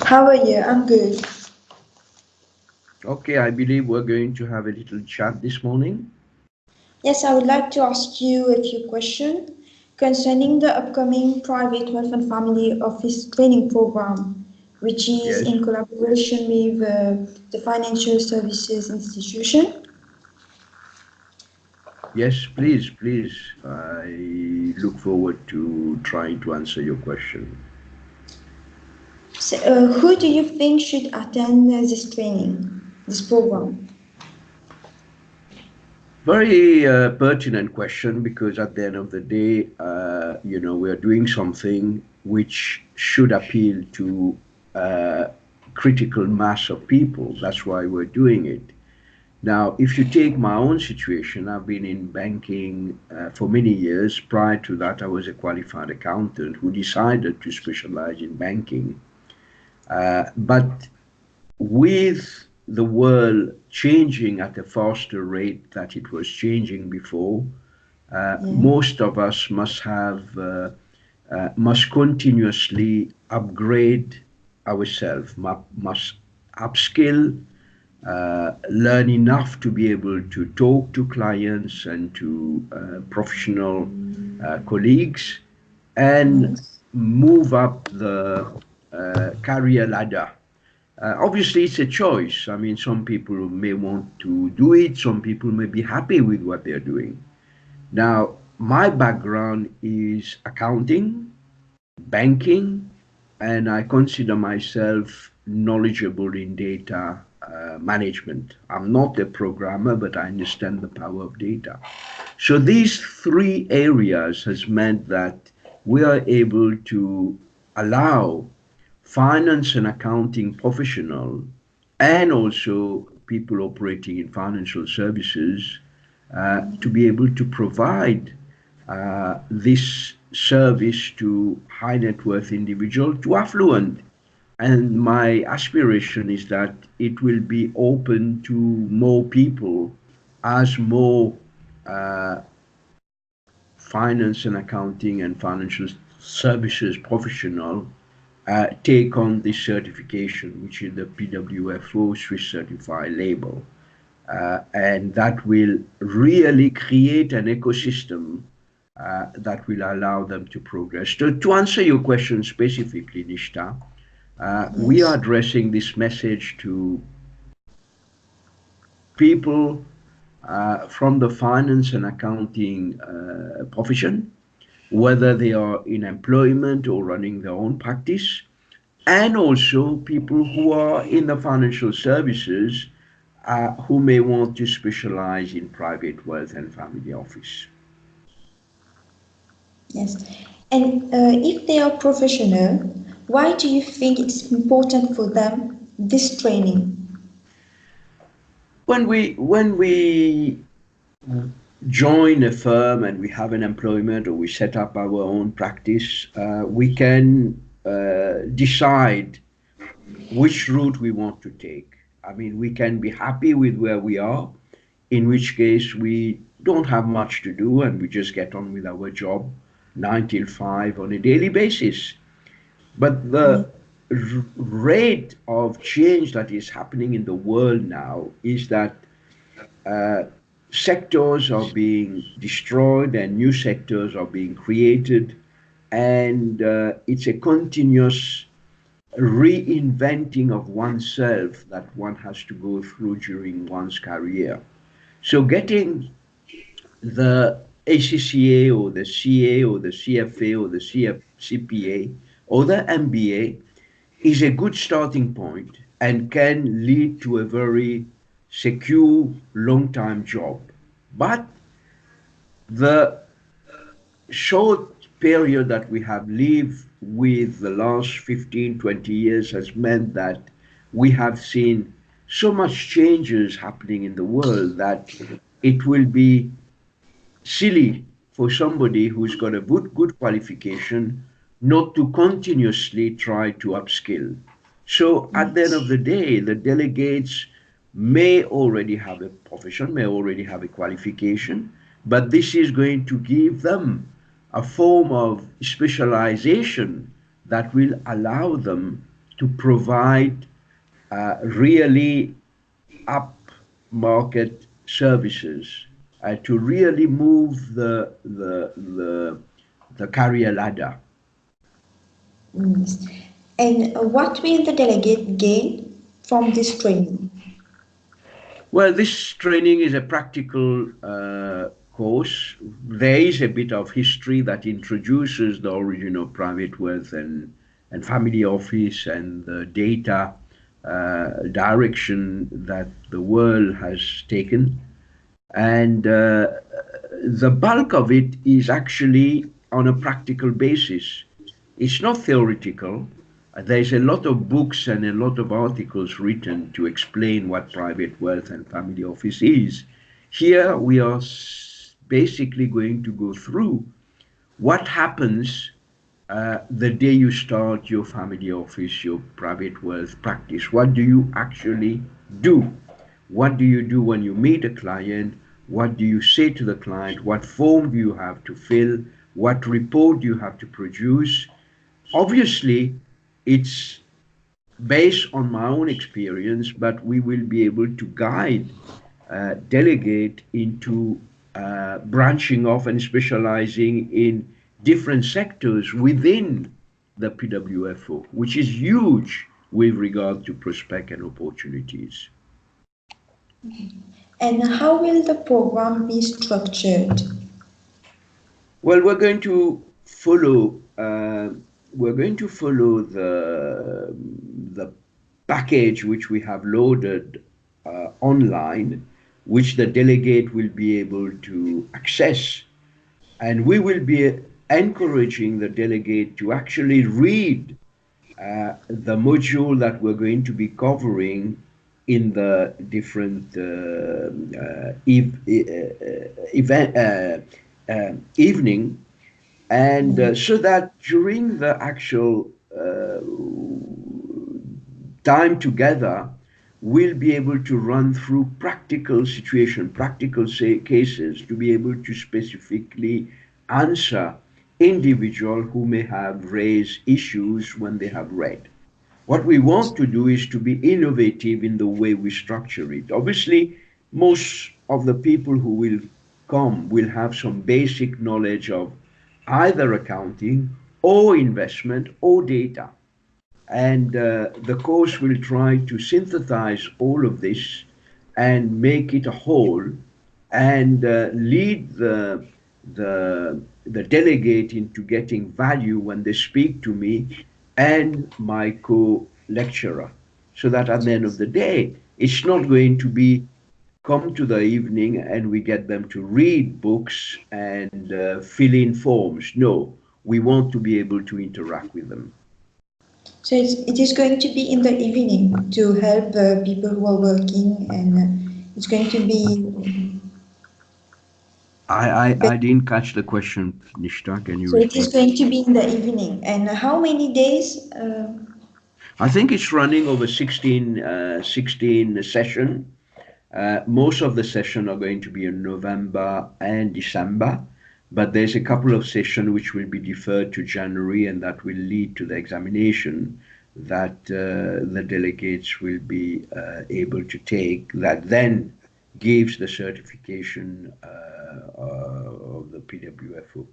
How are you? I'm good. Okay, I believe we're going to have a little chat this morning. Yes, I would like to ask you a few questions concerning the upcoming Private Wealth and Family Office training program, which is Yes, in collaboration with the Financial Services Institution. yes, please. I look forward to trying to answer your question. So, who do you think should attend this training, this program? Very pertinent question because at the end of the day, we are doing something which should appeal to uh, critical mass of people. That's why we're doing it. Now, if you take my own situation, I've been in banking for many years. Prior to that, I was a qualified accountant who decided to specialize in banking. But with the world changing at a faster rate that it was changing before, Yeah. most of us must continuously upgrade ourselves, must upskill, learn enough to be able to talk to clients and to professional colleagues and Yes. move up the career ladder. Obviously, it's a choice. I mean, some people may want to do it, some people may be happy with what they're doing. Now, my background is accounting, banking, and I consider myself knowledgeable in data management. I'm not a programmer, but I understand the power of data. So these three areas has meant that we are able to allow finance and accounting professional and also people operating in financial services to be able to provide this service to high net worth individual to affluent. And my aspiration is that it will be open to more people as more uh, finance and accounting and financial services professional take on this certification, which is the PWFO Swiss Certified label. And that will really create an ecosystem that will allow them to progress. To answer your question specifically, Nishta, we are Yes. addressing this message to people from the finance and accounting profession, whether they are in employment or running their own practice, and also people who are in the financial services who may want to specialize in private wealth and family office. Yes. And if they are professional, why do you think it's important for them this training? When we join a firm and we have an employment or we set up our own practice, we can decide which route we want to take. I mean, we can be happy with where we are, in which case we don't have much to do and we just get on with our job 9 till 5 on a daily basis. But Yeah. the rate of change that is happening in the world now is that uh, sectors are being destroyed and new sectors are being created, and it's a continuous reinventing of oneself that one has to go through during one's career. So getting the ACCA or the CA or the CFA or the CPA or the MBA is a good starting point and can lead to a very secure long-time job. But the short period that we have lived with the last 15, 20 years has meant that we have seen so much changes happening in the world that it will be silly for somebody who's got a good qualification not to continuously try to upskill. So at the end of Yes. the day, the delegates may already have a profession, may already have a qualification, but this is going to give them a form of specialization that will allow them to provide really upmarket services, to really move the career ladder. Yes. And what will the delegate gain from this training? Well, this training is a practical course. There is a bit of history that introduces the origin of private wealth and family office and the data direction that the world has taken. And the bulk of it is actually on a practical basis. It's not theoretical. There's a lot of books and a lot of articles written to explain what private wealth and family office is. Here we are basically going to go through what happens the day you start your family office, your private wealth practice. What do you actually do? What do you do when you meet a client? What do you say to the client? What form do you have to fill? What report do you have to produce? Obviously, it's based on my own experience, but we will be able to guide, delegate into branching off and specializing in different sectors within the PWFO, which is huge with regard to prospect and opportunities. And how will the program be structured? Well, we're going to follow the package which we have loaded online, which the delegate will be able to access, and we will be encouraging the delegate to actually read the module that we're going to be covering in the different event evening, and so that during the actual time together, we'll be able to run through practical situation, practical cases, to be able to specifically answer individual who may have raised issues when they have read. What we want to do is to be innovative in the way we structure it. Obviously, most of the people who will come will have some basic knowledge of either accounting or investment or data. And the course will try to synthesize all of this and make it a whole, and lead the delegate into getting value when they speak to me and my co-lecturer, so that at the end of the day, it's not going to be come to the evening and we get them to read books and fill in forms. No, we want to be able to interact with them. So it is going to be in the evening to help people who are working, and it's going to be. I didn't catch the question, Nishta. Can you So it is repeat? going to be in the evening. And how many days? I think it's running over 16 session. Most of the session are going to be in November and December, but there's a couple of sessions which will be deferred to January, and that will lead to the examination that the delegates will be able to take, that then gives the certification of the PWFO.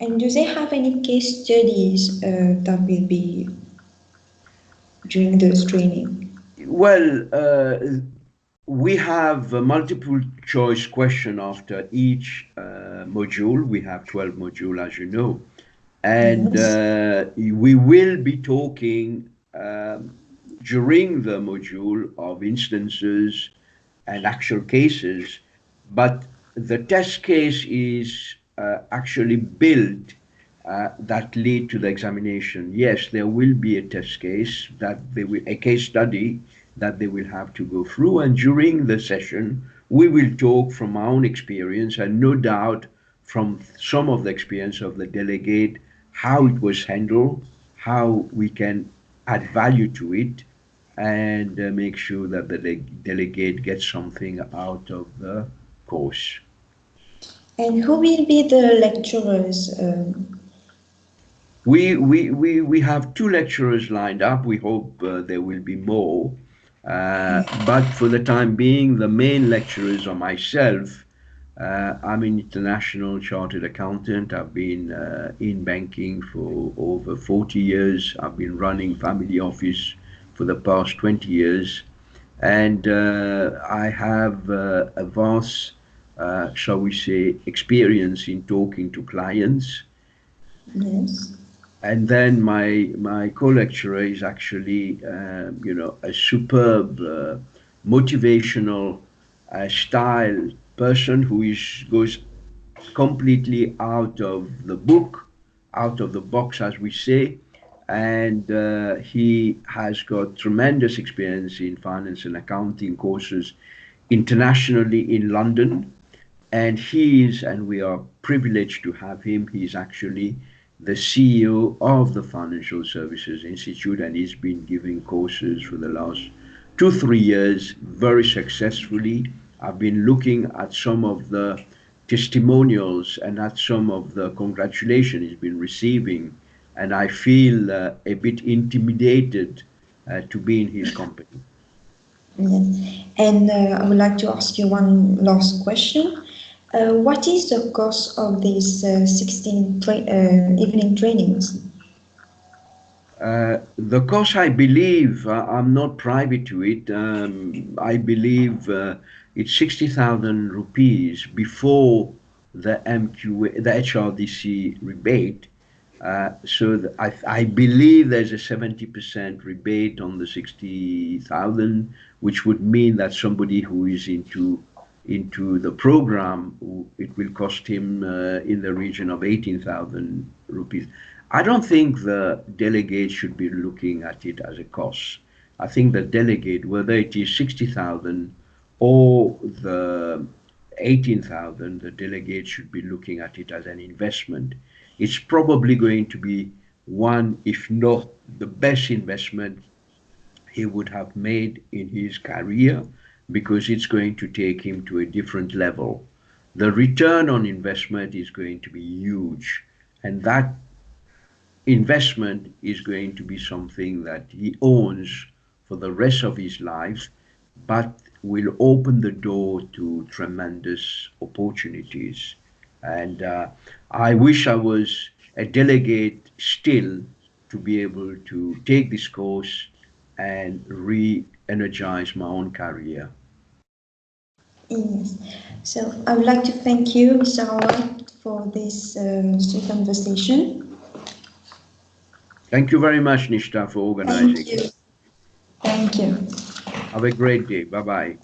And do they have any case studies that will be during this training? Well, we have a multiple choice question after each module. We have 12 modules, as you know. And Yes. we will be talking during the module of instances and actual cases, but the test case is actually built that lead to the examination. Yes, there will be a test case that they will, a case study that they will have to go through, and during the session, we will talk from our own experience, and no doubt from some of the experience of the delegate, how it was handled, how we can add value to it, and make sure that the delegate gets something out of the course. And who will be the lecturers? We have two lecturers lined up. We hope there will be more. But for the time being, the main lecturers are myself. I'm an international chartered accountant. I've been in banking for over 40 years. I've been running family office for the past 20 years. And I have a vast, shall we say, experience in talking to clients. Yes. And then my co-lecturer is actually a superb motivational style person who is goes completely out of the book, out of the box, as we say. And he has got tremendous experience in finance and accounting courses internationally in London. And we are privileged to have him. He's actually the CEO of the Financial Services Institute, and he's been giving courses for the last 2, 3 years very successfully. I've been looking at some of the testimonials and at some of the congratulations he's been receiving, and I feel a bit intimidated to be in his company. Yes. And I would like to ask you one last question. What is the cost of these 16 evening trainings? The cost, I believe, I'm not privy to it. I believe it's 60,000 rupees before the MQA, the HRDC rebate. I believe there's a 70% rebate on the 60,000, which would mean that somebody who is into the program, it will cost him in the region of 18,000 rupees. I don't think the delegate should be looking at it as a cost. I think the delegate, whether it is 60,000 or the 18,000, the delegate should be looking at it as an investment. It's probably going to be one, if not the best investment he would have made in his career, because it's going to take him to a different level. The return on investment is going to be huge, and that investment is going to be something that he owns for the rest of his life, but will open the door to tremendous opportunities. And I wish I was a delegate still to be able to take this course and re energize my own career. Yes. So I would like to thank you, Mr. Rawat, for this sweet conversation. Thank you very much, Nishta, for Thank organizing. you. Thank you. Have a great day. Bye bye.